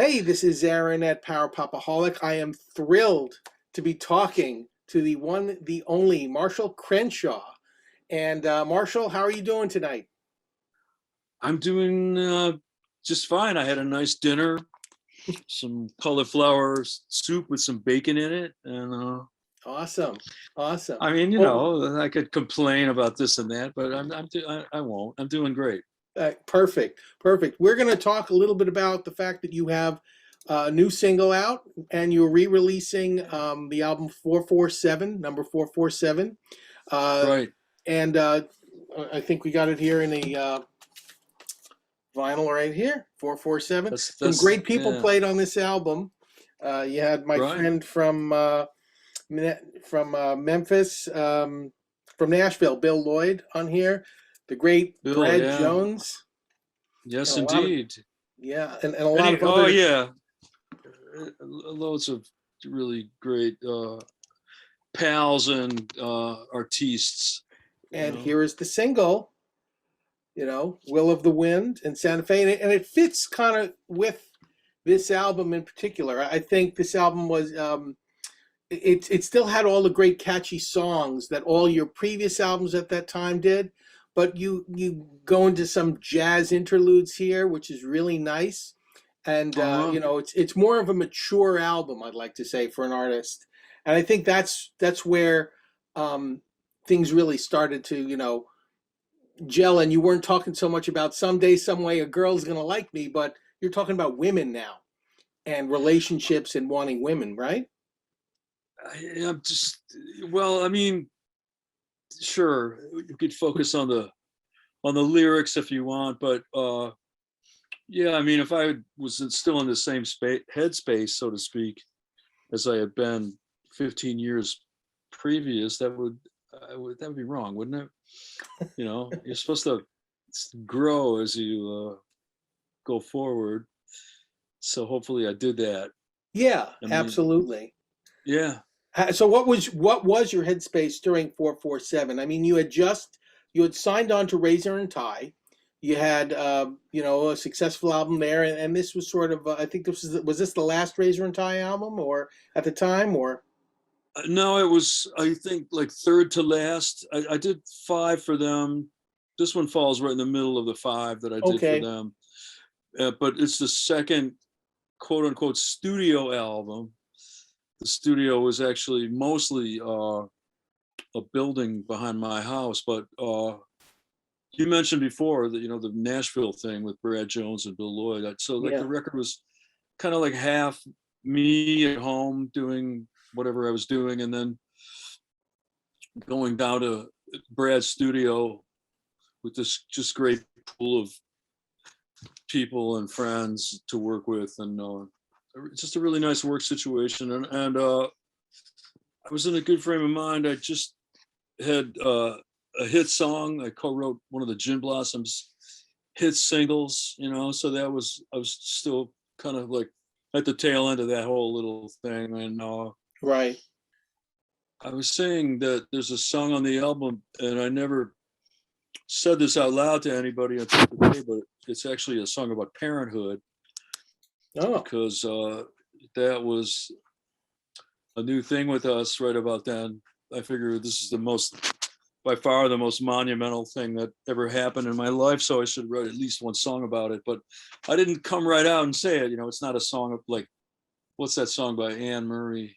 Hey, this is Aaron at Power Popaholic. I am thrilled to be talking to the one, the only Marshall Crenshaw. And Marshall, how are you doing tonight? I'm doing just fine. I had a nice dinner, some cauliflower soup with some bacon in it, and Awesome, awesome. I mean, Well, I could complain about this and that, but I won't. I'm doing great. perfect, perfect. We're going to talk a little bit about the fact that you have a new single out and you're re-releasing the album 447, number 447. Uh, Right. and I think we got it here in a vinyl right here, 447. Some That's great people yeah. played on this album. You had my Right. friend from Memphis, from Nashville, Bill Lloyd on here, the great Bill. Brad Yeah. Jones, and Yes, a lot of, indeed. yeah, and a lot of Oh other. yeah. Loads of really great pals and artists. You And know. here is the single, Will of the Wind and Santa Fe, and it fits kind of with this album in particular. I think this album was it still had all the great catchy songs that all your previous albums at that time did, but you go into some jazz interludes here, which is really nice. And Uh-huh. it's more of a mature album, I'd like to say, for an artist. And I think that's where um, things really started to gel. And you weren't talking so much about someday, some way, a girl's gonna like me, but you're talking about women now and relationships and wanting women, right? I'm just well, I mean, sure, you could focus on the lyrics if you want, but yeah, I mean, if I still in the same headspace, so to speak, as I had been 15 years previous, that would be wrong, wouldn't it? You're supposed to grow as you go forward. So hopefully, I did that. Yeah, I mean, absolutely. yeah. So what was your headspace during 447? I mean, you had signed on to Razor and Tie. You had a successful album there, and this was sort of I think this the last Razor and Tie album, or at the time, or No, it was, I think, like third to last. I did five for them. This one falls right in the middle of the five that I did for okay, them. But it's the second quote unquote studio album. The studio was actually mostly a building behind my house. But you mentioned before that, the Nashville thing with Brad Jones and Bill Lloyd. So like the yeah, record was kind of like half me at home doing whatever I was doing, and then going down to Brad's studio with this just great pool of people and friends to work with, and just a really nice work situation. And I was in a good frame of mind. I just had a hit song. I co-wrote one of the Gin Blossoms hit singles, so I was still kind of like at the tail end of that whole little thing. And right. I was saying that there's a song on the album, and I never said this out loud to anybody until today, but it's actually a song about parenthood, Oh, because that was a new thing with us right about then. I figured this is by far the most monumental thing that ever happened in my life, so I should write at least one song about it. But I didn't come right out and say it. It's not a song of like, what's that song by Anne Murray?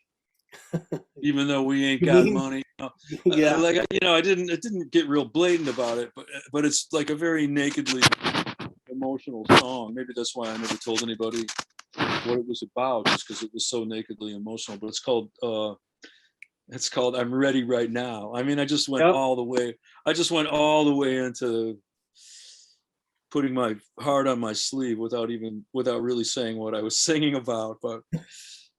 Even though we ain't you got mean money. yeah, Like, it didn't get real blatant about it, but it's like a very nakedly emotional song. Maybe that's why I never told anybody what it was about, just because it was so nakedly emotional. But it's called I'm Ready Right Now. I mean, I just went yep. all the way. I just went all the way into putting my heart on my sleeve without really saying what I was singing about. But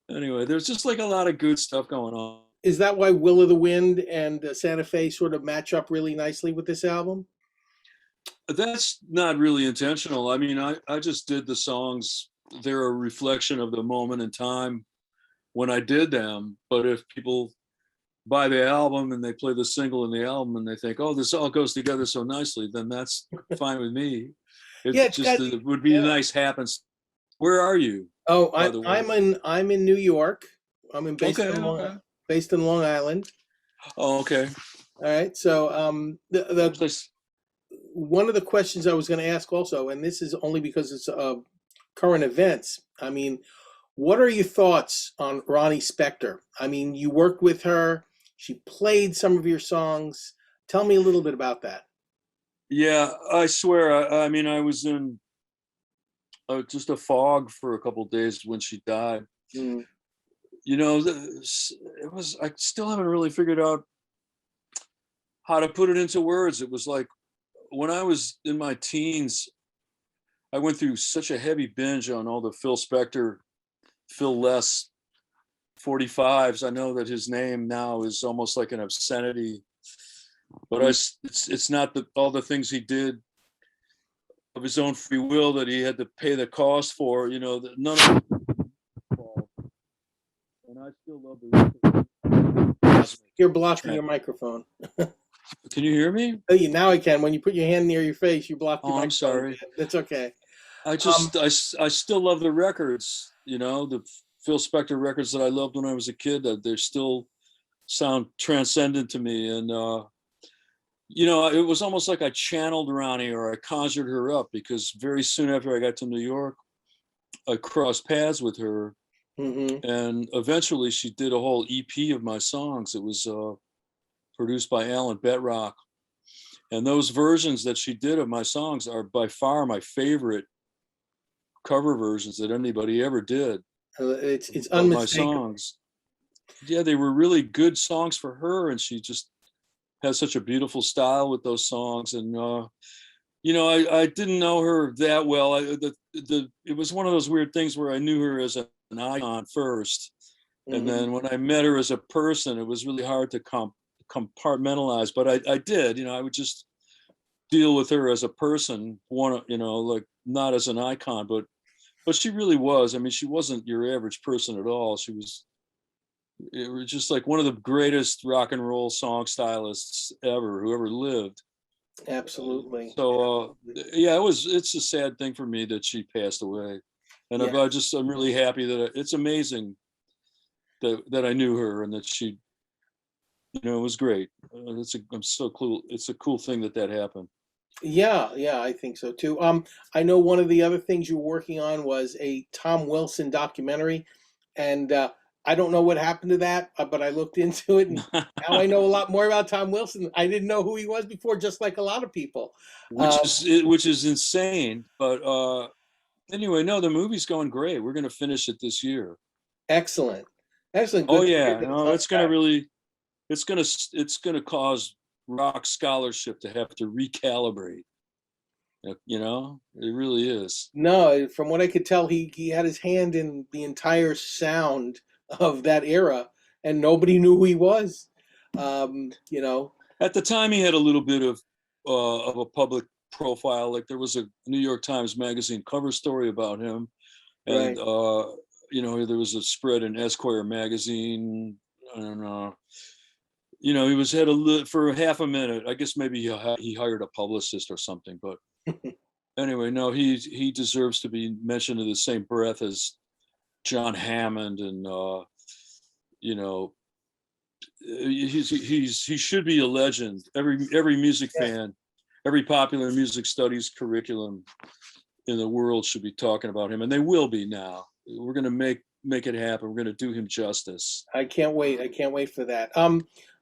anyway, there's just like a lot of good stuff going on. Is that why Will of the Wind and Santa Fe sort of match up really nicely with this album? That's not really intentional. I mean, I just did the songs. They're a reflection of the moment in time when I did them. But if people buy the album and they play the single in the album and they think, oh, this all goes together so nicely, then that's fine with me. Yeah, It it's got just it would be a yeah. nice happens. Where are you? Oh, by the way? I'm in New York. I'm in based Okay, in okay. Long Island. Oh, okay. All right. So the Just- one of the questions I was going to ask also, and this is only because it's current events. I mean, what are your thoughts on Ronnie Spector? I mean, you worked with her. She played some of your songs. Tell me a little bit about that. Yeah, I swear. I mean, I was in just a fog for a couple of days when she died. Mm, You know, it was. I still haven't really figured out how to put it into words. It was like when I was in my teens, I went through such a heavy binge on all the Phil Spector, Phil Less 45s. I know that his name now is almost like an obscenity, but mm. it's not all the things he did of his own free will that he had to pay the cost for. You know, none of it. And I still love the You're blocking your microphone. Can you hear me? Oh, now I can. When you put your hand near your face, you block your Oh, I'm microphone sorry. again. That's okay. I Um, just I still love the records, you know, the Phil Spector records that I loved when I was a kid, that they still sound transcendent to me. And you know, it was almost like I channeled Ronnie, or I conjured her up, because very soon after I got to New York, I crossed paths with her, mhm. and eventually she did a whole EP of my songs. It was produced by Alan Betrock, and those versions that she did of my songs are by far my favorite cover versions that anybody ever did It's of my unmistakable. songs. Yeah, they were really good songs for her, and she just has such a beautiful style with those songs. And you know, I didn't know her that well. It was one of those weird things where I knew her as an icon first, and Mhm. then when I met her as a person, it was really hard to compartmentalize. But I did, you know, I would just deal with her as a person, one, you know, like not as an icon, but she really was. I mean, she wasn't your average person at all. She was, it was just like one of the greatest rock and roll song stylists ever, who ever lived. Absolutely. So Absolutely. yeah, it's a sad thing for me that she passed away, and Yeah. I'm really happy that it's amazing that I knew her, and that she, you know, it was great. I'm so cool. It's a cool thing that happened. Yeah, yeah, I think so too. I know one of the other things you were working on was a Tom Wilson documentary, and I don't know what happened to that, but I looked into it, and now I know a lot more about Tom Wilson. I didn't know who he was before, just like a lot of people. Um, Which is insane, but anyway, no, the movie's going great. We're going to finish it this year. Excellent, excellent. Oh Good to hear yeah, that it's no, on it's going to track. really, it's going to cause rock scholarship to have to recalibrate. You know, it really is. No, from what I could tell, he had his hand in the entire sound of that era, and nobody knew who he was. You know, At the time, he had a little bit of a public profile. Like there was a New York Times Magazine cover story about him, and right? you know, there was a spread in Esquire magazine, and you know, he was had for half a minute. I guess maybe he hired a publicist or something. But anyway, no, he deserves to be mentioned in the same breath as John Hammond, and you know, he should be a legend. Every music Yeah, fan, every popular music studies curriculum in the world should be talking about him, and they will be now. We're going to make it happen. We're going to do him justice. I can't wait. I can't wait for that.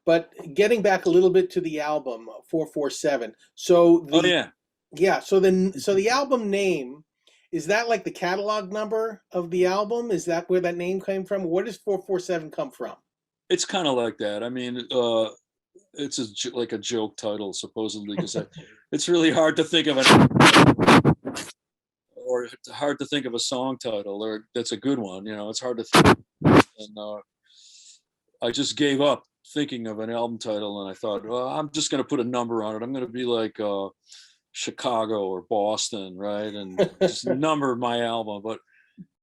But getting back a little bit to the album 447. So Oh the yeah, yeah, so the album name, is that like the catalog number of the album? Is that where that name came from? Where does 447 come from? it's kind of like that. I mean, it's like a joke title supposedly, because it's really hard to think of or it's hard to think of a song title, or that's a good one. You know, it's hard to think. And I just gave up thinking of an album title, and I thought, well, I'm just going to put a number on it. I'm going to be like Chicago or Boston, right? And just number my album. But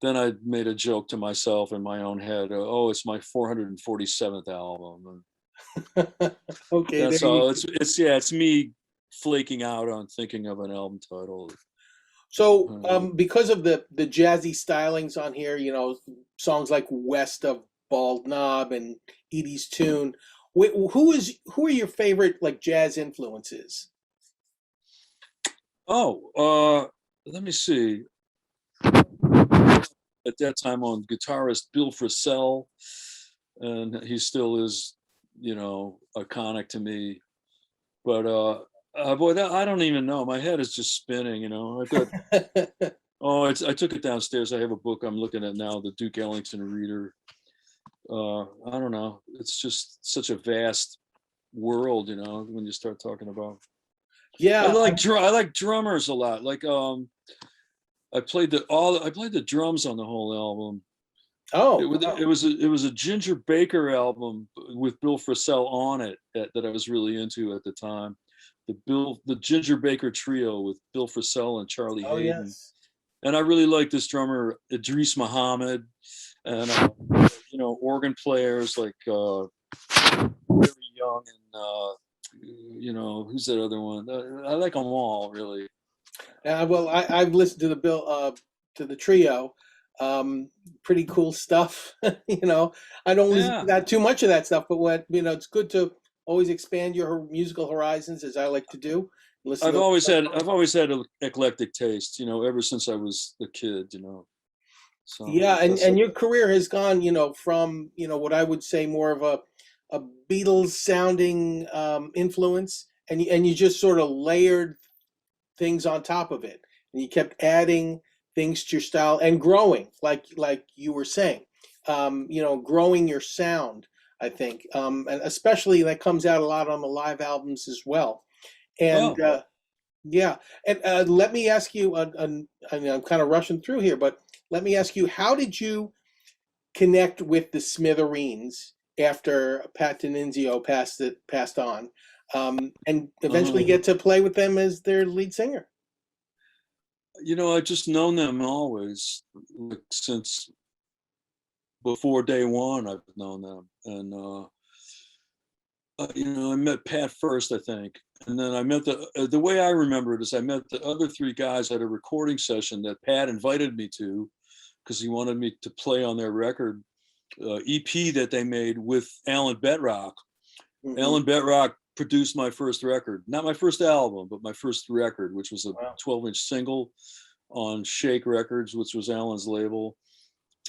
then I made a joke to myself in my own head. Oh, it's my 447th album. And Okay, there that's you all. go. It's yeah, it's me flaking out on thinking of an album title. So, because of the jazzy stylings on here, songs like "West of Bald Knob" and "Edie's Tune," who are your favorite like jazz influences? Let me see. At that time, on guitarist Bill Frisell, and he still is, iconic to me. But boy, I don't even know. My head is just spinning. I've got. I took it downstairs. I have a book I'm looking at now, the Duke Ellington Reader. I don't know. It's just such a vast world, when you start talking about. Yeah, I like drummers a lot. Like I played the drums on the whole album. Oh, it was a Ginger Baker album with Bill Frisell on it that I was really into at the time. The Ginger Baker trio with Bill Frisell and Charlie oh Hayden. yes. And I really like this drummer Idris Muhammad, and organ players like Very Young and who's that other one? I like them all really. Well, I've listened to to the trio. Pretty cool stuff. I don't listen to Yeah, that too much of that stuff, but it's good to always expand your musical horizons, as I like to do. Listen to I've always had an eclectic taste, ever since I was a kid, So Yeah, and that's like, your career has gone, from what I would say more of a Beatles sounding influence, and you just sort of layered things on top of it, and you kept adding things to your style and growing, like you were saying, growing your sound. I think, and especially that comes out a lot on the live albums as well. And oh, yeah, and let me ask you, I mean, I'm kind of rushing through here, but let me ask you, how did you connect with the Smithereens after Pat D'Annunzio passed on, and uh-huh. eventually get to play with them as their lead singer? I just known them always, like since before day one. I've known them, and I met Pat first, I think, and then I met the way I remember it is I met the other three guys at a recording session that Pat invited me to because he wanted me to play on their record EP that they made with Alan Betrock. Hmm. Alan Betrock produced my first record, not my first album, but my first record, which was a Wow. 12-inch single on Shake Records, which was Alan's label.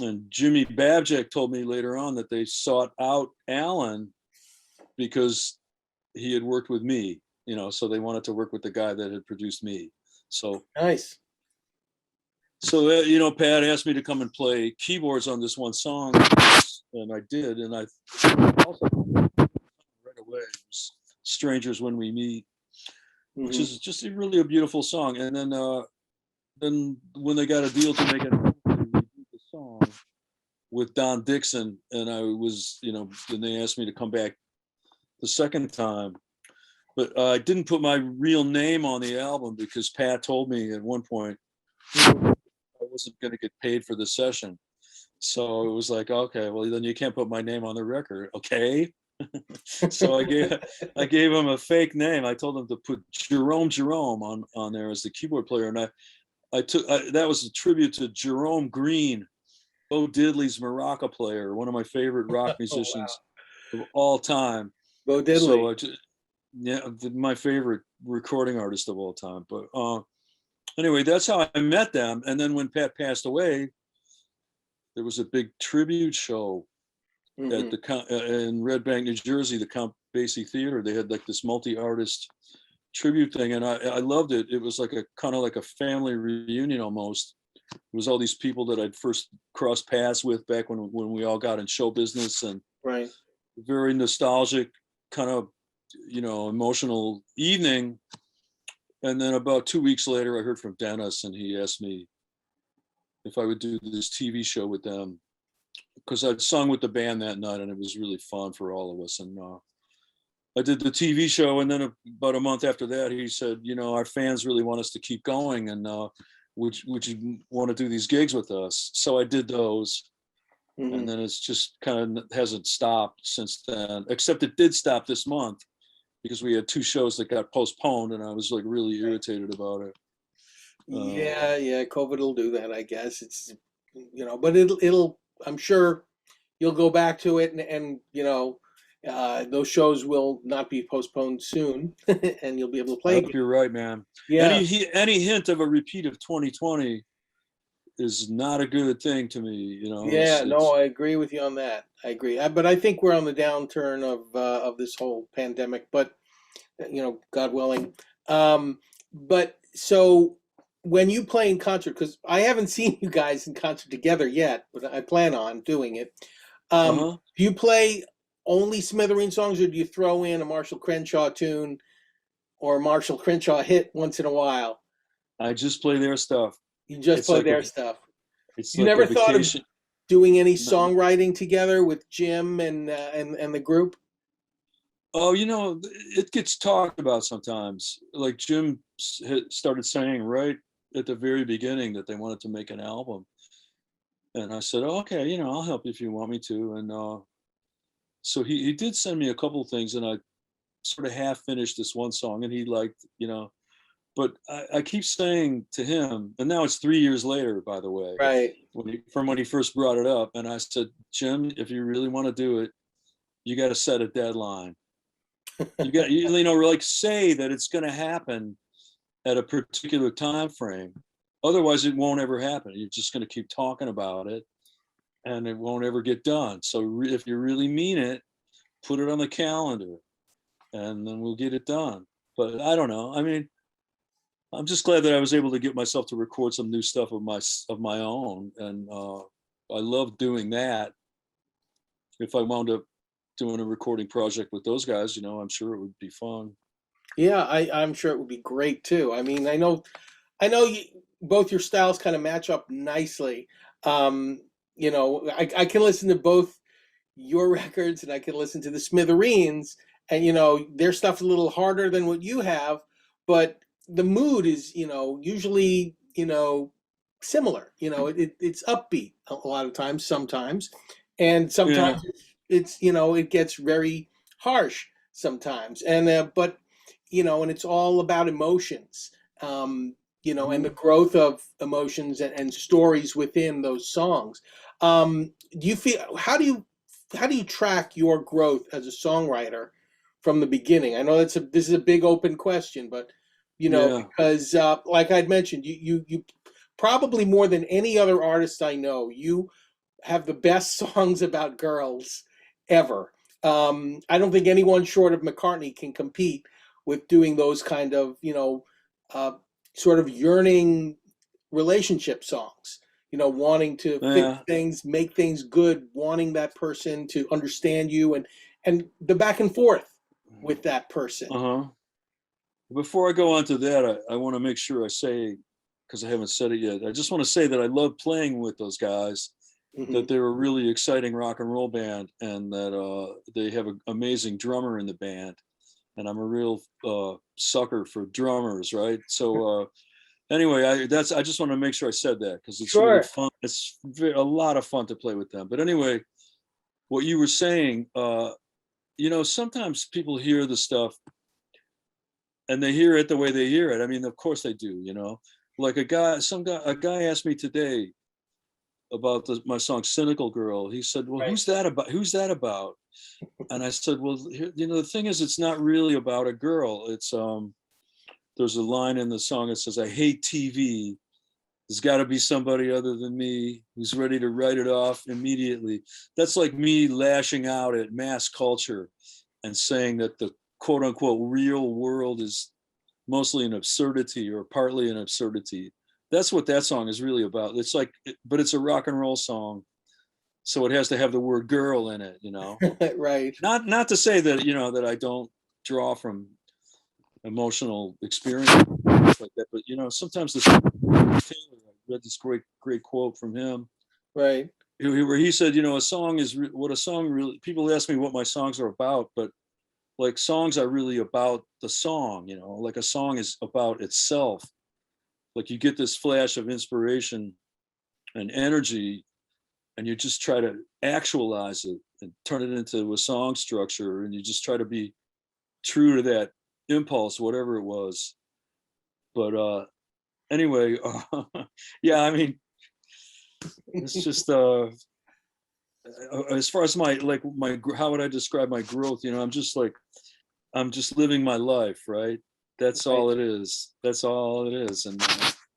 And Jimmy Babjak told me later on that they sought out Alan because he had worked with me, so they wanted to work with the guy that had produced me. So, Nice. Pat asked me to come and play keyboards on this one song, and I did. And I also right away it was "Strangers When We Meet," which Hmm. is just really a beautiful song. And then when they got a deal to make the song with Don Dixon, and I was, then they asked me to come back the second time. But I didn't put my real name on the album because Pat told me at one point I wasn't going to get paid for the session. So it was like, okay, well then you can't put my name on the record, okay? So I gave him a fake name. I told him to put Jerome on there as the keyboard player, and that was a tribute to Jerome Green, Bo Diddley's maraca player, one of my favorite rock Oh wow, musicians of all time. Bo So Diddley. yeah, my favorite recording artist of all time. But anyway, that's how I met them. And then when Pat passed away, there was a big tribute show at Hmm. in Red Bank, New Jersey, the Count Basie Theater. They had like this multi-artist tribute thing, and I loved it. It was like a kind of like a family reunion almost. It was all these people that I'd first crossed paths with back when we all got in show business, and Right. very nostalgic, kind of emotional evening. And then about 2 weeks later, I heard from Dennis, and he asked me if I would do this TV show with them because I'd sung with the band that night, and it was really fun for all of us. And I did the TV show, and then about a month after that, he said, our fans really want us to keep going, and would you want to do these gigs with us? So I did those, Hmm. and then it's just kind of hasn't stopped since then. Except it did stop this month because we had two shows that got postponed, and I was like really irritated about it. Yeah, COVID will do that, I guess. It's, but it'll, I'm sure you'll go back to it, and those shows will not be postponed soon, and you'll be able to I play hope again. you're right, man. Yeah, Any hint of a repeat of 2020 is not a good thing to me. yeah, no, It's I agree with you on that. I agree. But I think we're on the downturn of this whole pandemic, but God willing. But so when you play in concert, because I haven't seen you guys in concert together yet, but I plan on doing it. uh-huh. Do you play only Smithereen songs, or do you throw in a Marshall Crenshaw tune or a Marshall Crenshaw hit once in a while? I just play their stuff. You just It's play like a their stuff. it's You like a never thought of vacation. doing any No. songwriting together with Jim and the group? Oh, it gets talked about sometimes. Like Jim started saying right at the very beginning that they wanted to make an album, and I said, oh, okay, I'll help you if you want me to. And so he did send me a couple of things, and I sort of half finished this one song, and he liked, but I keep saying to him, and now it's 3 years later, by the way, Right. from when he first brought it up, and I said, Jim, if you really want to do it, you got to set a deadline. You got, like say that it's going to happen at a particular time frame. Otherwise, it won't ever happen. You're just going to keep talking about it, and it won't ever get done. So if you really mean it, put it on the calendar, and then we'll get it done. But I don't know. I mean, I'm just glad that I was able to get myself to record some new stuff of my own, and I love doing that. If I wound up doing a recording project with those guys, I'm sure it would be fun. Yeah, I'm sure it would be great too. I mean, I know both your styles kind of match up nicely. I can listen to both your records and I can listen to the Smithereens, and their stuff's a little harder than what you have, but the mood is, usually, similar. It's upbeat a lot of times, sometimes, and Yeah. sometimes it gets very harsh sometimes, and and it's all about emotions. And the Mhm. growth of emotions and stories within those songs. Do you feel how do you track your growth as a songwriter from the beginning? I know this is a big open question, but Yeah. because like I'd mentioned, you probably more than any other artist I know, you have the best songs about girls ever. I don't think anyone short of McCartney can compete with doing those kind of uh, sort of yearning relationship songs. Wanting to fix Yeah. things, make things good, wanting that person to understand you, and the back and forth with that person. Uh-huh. Before I go on to that, I want to make sure I say, because I haven't said it yet, I just want to say that I love playing with those guys, Hmm. that they're a really exciting rock and roll band, and that they have an amazing drummer in the band. And I'm a real sucker for drummers, right? So anyway, I just want to make sure I said that because it's really Sure. fun. It's a lot of fun to play with them. But anyway, what you were saying, sometimes people hear the stuff and they hear it the way they hear it. I mean, of course they do. Like a guy asked me today about my song "Cynical Girl." He said, "Well, Right. who's that about? Who's that about?" And I said, "Well, the thing is, it's not really about a girl. It's there's a line in the song that says, I hate TV. There's got to be somebody other than me who's ready to write it off immediately." That's like me lashing out at mass culture and saying that the quote unquote real world is mostly an absurdity or partly an absurdity. That's what that song is really about. It's like, but it's a rock and roll song. So it has to have the word girl in it. Right. Not to say that, that I don't draw from emotional experience like that, but sometimes this Taylor, I read this great quote from him Right. where he said, a song is what a song really, people ask me what my songs are about, but like songs are really about the song, like a song is about itself. Like you get this flash of inspiration and energy and you just try to actualize it and turn it into a song structure, and you just try to be true to that impulse, whatever it was. But anyway, yeah, I mean, it's just as far as how would I describe my growth? I'm just living my life, right? That's Right. all it is. That's all it is. And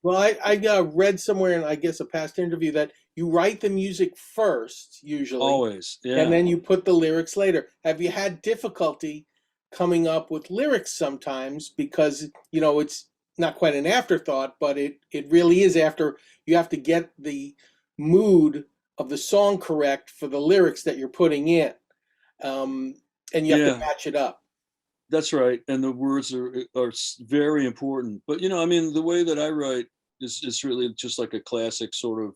Well, I read somewhere in, I guess, a past interview that you write the music first, usually, always, and yeah. then you put the lyrics later. Have you had difficulty coming up with lyrics sometimes because, it's not quite an afterthought, but it really is after you have to get the mood of the song correct for the lyrics that you're putting in, um, and you have to Yeah, match it up. that's right. And the words are very important. But I mean, the way that I write is really just like a classic sort of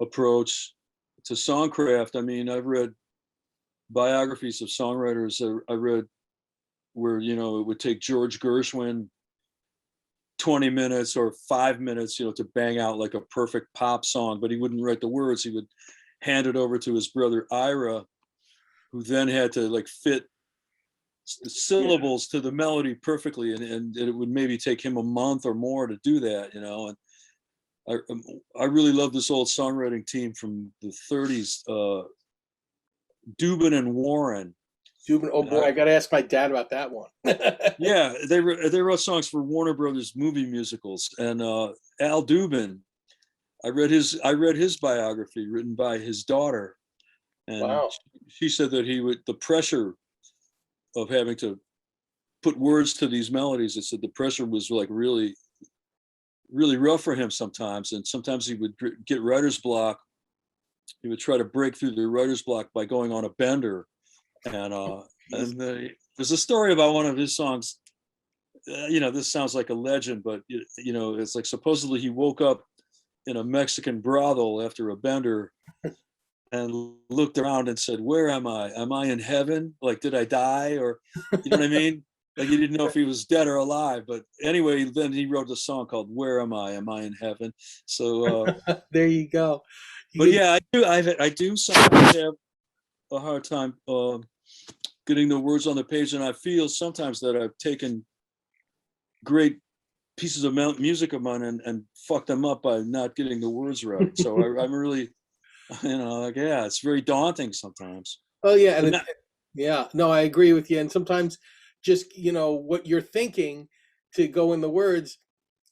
approach to songcraft. I mean, I've read biographies of songwriters. I read where it would take George Gershwin 20 minutes or 5 minutes, to bang out like a perfect pop song, but he wouldn't write the words. He would hand it over to his brother Ira, who then had to like fit the Yeah. syllables to the melody perfectly, and it would maybe take him a month or more to do that. And I really love this old songwriting team from the 30s, Dubin and Warren. Zubin, oh boy, I got to ask my dad about that one. Yeah, they wrote songs for Warner Brothers movie musicals. And Al Dubin, I read his biography written by his daughter, and Wow. she said that the pressure of having to put words to these melodies. It said the pressure was like really, really rough for him sometimes, and sometimes he would get writer's block. He would try to break through the writer's block by going on a bender, and there's a story about one of his songs. This sounds like a legend, but it's like supposedly he woke up in a Mexican brothel after a bender and looked around and said, "Where am I? Am I in heaven? Like, did I die?" Or, you know what I mean? Like he didn't know if he was dead or alive. But anyway, then he wrote a song called "Where Am I? Am I in Heaven?" So, There you go. You but get, yeah, I do sometimes have a hard time getting the words on the page, and I feel sometimes that I've taken great pieces of music of mine and fucked them up by not getting the words right. So I'm really, yeah, it's very daunting sometimes. oh yeah, and But it's, not, yeah, no, I agree with you. And sometimes just, what you're thinking to go in the words,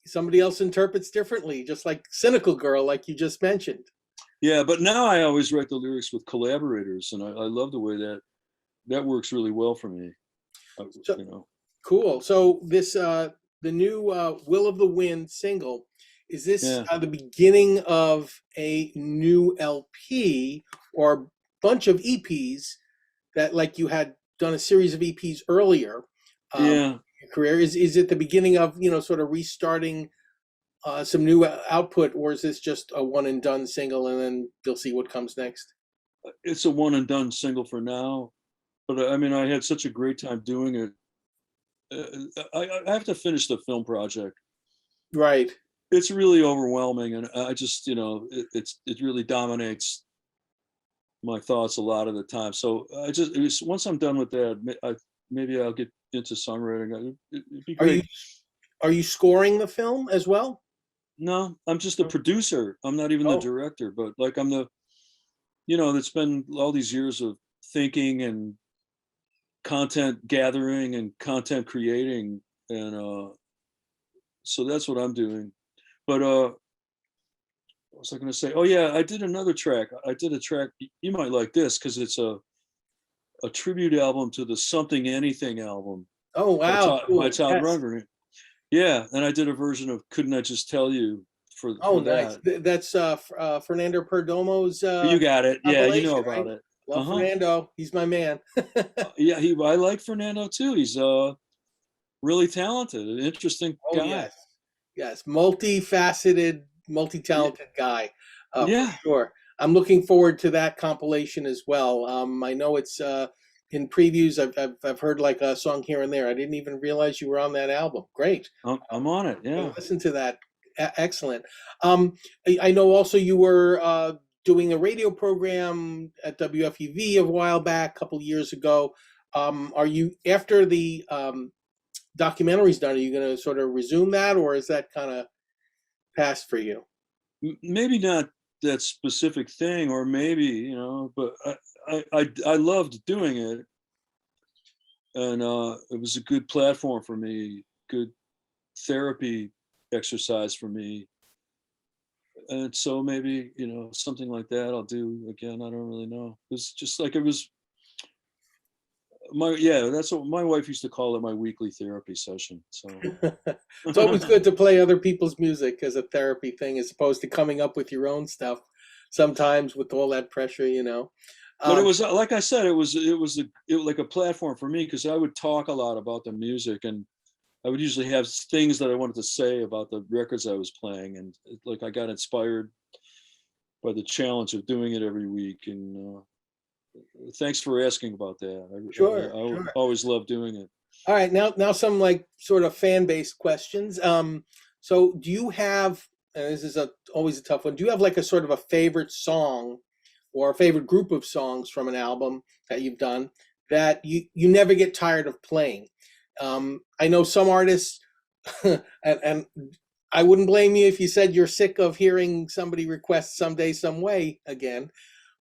somebody else interprets differently, just like Cynical Girl, like you just mentioned. yeah, but now I always write the lyrics with collaborators, and I love the way that works really well for me. Uh, So you know, cool. So this the new Will of the Wind single, is this yeah, the beginning of a new LP or a bunch of EPs that, like, you had done a series of EPs earlier yeah. in your career? Is it the beginning of, sort of restarting some new output, or is this just a one and done single and then you'll see what comes next? It's a one and done single for now. But I mean, I had such a great time doing it. I have to finish the film project. Right. It's really overwhelming, and I just, it really dominates my thoughts a lot of the time. So once I'm done with that, maybe I'll get into songwriting. It'd be Are you great. are you scoring the film as well? No, I'm just the producer. I'm not even the Oh, director, but like I'm the, it's been all these years of thinking and content gathering and content creating, and so that's what I'm doing. But what was I going to say? Oh yeah, I did another track. I did a track. You might like this because it's a tribute album to the Something Anything album oh wow, by cool. Todd Yes. Rundgren. Yeah, and I did a version of "Couldn't I Just Tell You" Oh, for nice. that. That's Fernando Perdomo's You got it. Yeah, you know compilation, right? about it. Uh Love huh. Fernando. He's my man. Yeah, I like Fernando too. He's really talented, an interesting Oh guy. yes, yes, multifaceted, Yeah, multi-talented guy, for yeah. sure. I'm looking forward to that compilation as well. I know it's in previews. I've heard like a song here and there. I didn't even realize you were on that album. Great. I'm on it. Gonna Yeah, listen to that. Excellent. Um, I know also you were doing a radio program at WFUV a while back, a couple years ago. Are you, after the documentary's done, are you going to sort of resume that, or is that kind of passed for you? Maybe not that specific thing, or maybe, but I loved doing it, and it was a good platform for me, good therapy exercise for me, and so maybe, something like that I'll do again. I don't really know. It's just like it was that's what my wife used to call it, my weekly therapy session. So It's always good to play other people's music as a therapy thing, as opposed to coming up with your own stuff. Sometimes with all that pressure. But it was like I said, it was like a platform for me, because I would talk a lot about the music, and I would usually have things that I wanted to say about the records I was playing, and like I got inspired by the challenge of doing it every week. And thanks for asking about that. Sure, I sure. always love doing it. All right, now some like sort of fan-based questions. So do you have, and this is always a tough one, do you have like a sort of a favorite song or a favorite group of songs from an album that you've done that you never get tired of playing? I know some artists, and I wouldn't blame you if you said you're sick of hearing somebody request Someday, Some Way again,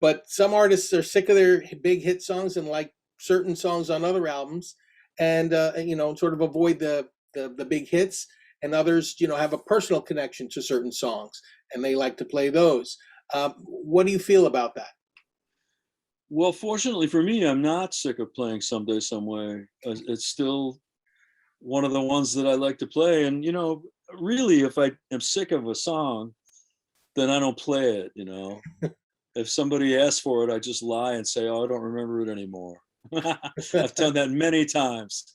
but some artists are sick of their big hit songs and like certain songs on other albums, and sort of avoid the big hits, and others have a personal connection to certain songs and they like to play those. What do you feel about that? Well, fortunately for me, I'm not sick of playing Someday, Some Way. It's still one of the ones that I like to play. And, really, if I am sick of a song, then I don't play it. If somebody asks for it, I just lie and say, oh, I don't remember it anymore. I've done that many times.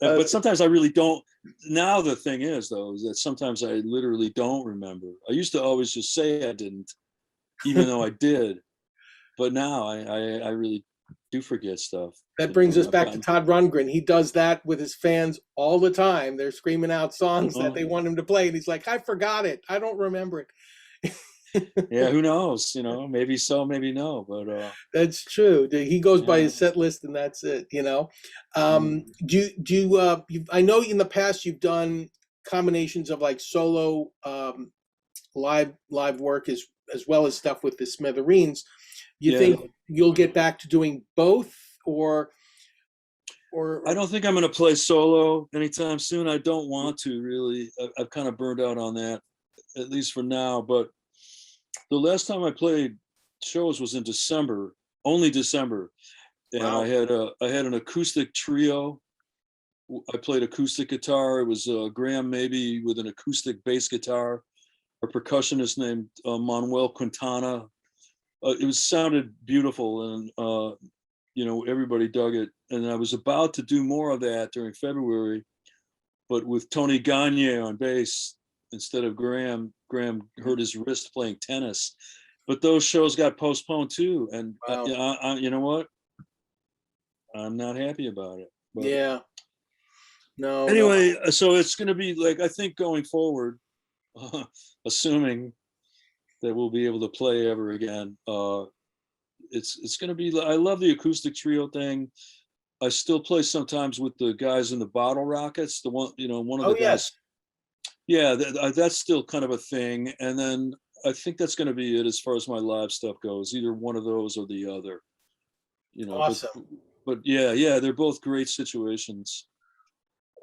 But sometimes I really don't. Now the thing is, though, is that sometimes I literally don't remember. I used to always just say I didn't, even though I did. But now I really do forget stuff. That brings us back to Todd Rundgren. He does that with his fans all the time. They're screaming out songs that they want him to play, and he's like, I forgot it. I don't remember it. Yeah, who knows? Maybe so, maybe no. But that's true. He goes by his set list, and that's it. Do you? I know in the past you've done combinations of like solo live work as well as stuff with the Smithereens. You think you'll get back to doing both, or I don't think I'm going to play solo anytime soon. I don't want to, really. I've kind of burned out on that, at least for now. But the last time I played shows was in December, only December, and wow. I had an acoustic trio. I played acoustic guitar. It was Graham Maybe with an acoustic bass guitar, a percussionist named Manuel Quintana. It sounded beautiful, and everybody dug it. And I was about to do more of that during February, but with Tony Gagne on bass instead of Graham. Graham hurt his wrist playing tennis, but those shows got postponed too. And wow. you know what? I'm not happy about it. But yeah. No. Anyway, so it's going to be like, I think going forward, assuming that we'll be able to play ever again, it's going to be. I love the acoustic trio thing. I still play sometimes with the guys in the Bottle Rockets. The one, one of the guys. Yeah, that's still kind of a thing. And then I think that's going to be it as far as my live stuff goes. Either one of those or the other. Awesome. But yeah, they're both great situations.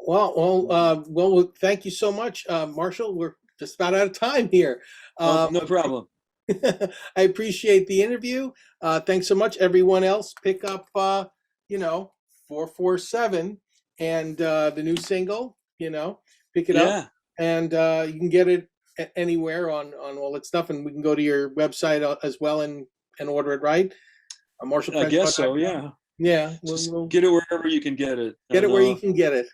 Well, thank you so much, Marshall. We're just about out of time here. No problem. I appreciate the interview. Thanks so much. Everyone else, pick up, 447 and the new single, pick it up. And you can get it anywhere on all that stuff. And we can go to your website as well and order it, right? Marshall Crenshaw. I guess so, yeah. Yeah. We'll get it wherever you can get it. Get it where you can get it.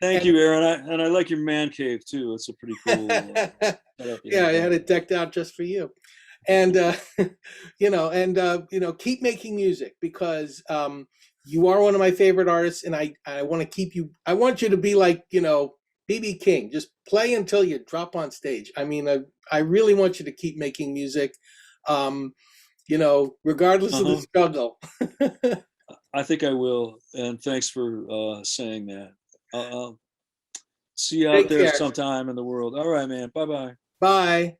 Thank you, Aaron. And I like your man cave too. It's a pretty cool setup. Yeah, I had it decked out just for you. And keep making music, because you are one of my favorite artists, and I want to keep you. I want you to be like B.B. King. Just play until you drop on stage. I mean, I really want you to keep making music, regardless of the struggle. I think I will, and thanks for saying that. I'll see you out there sometime in the world. All right, man. Bye-bye. Bye.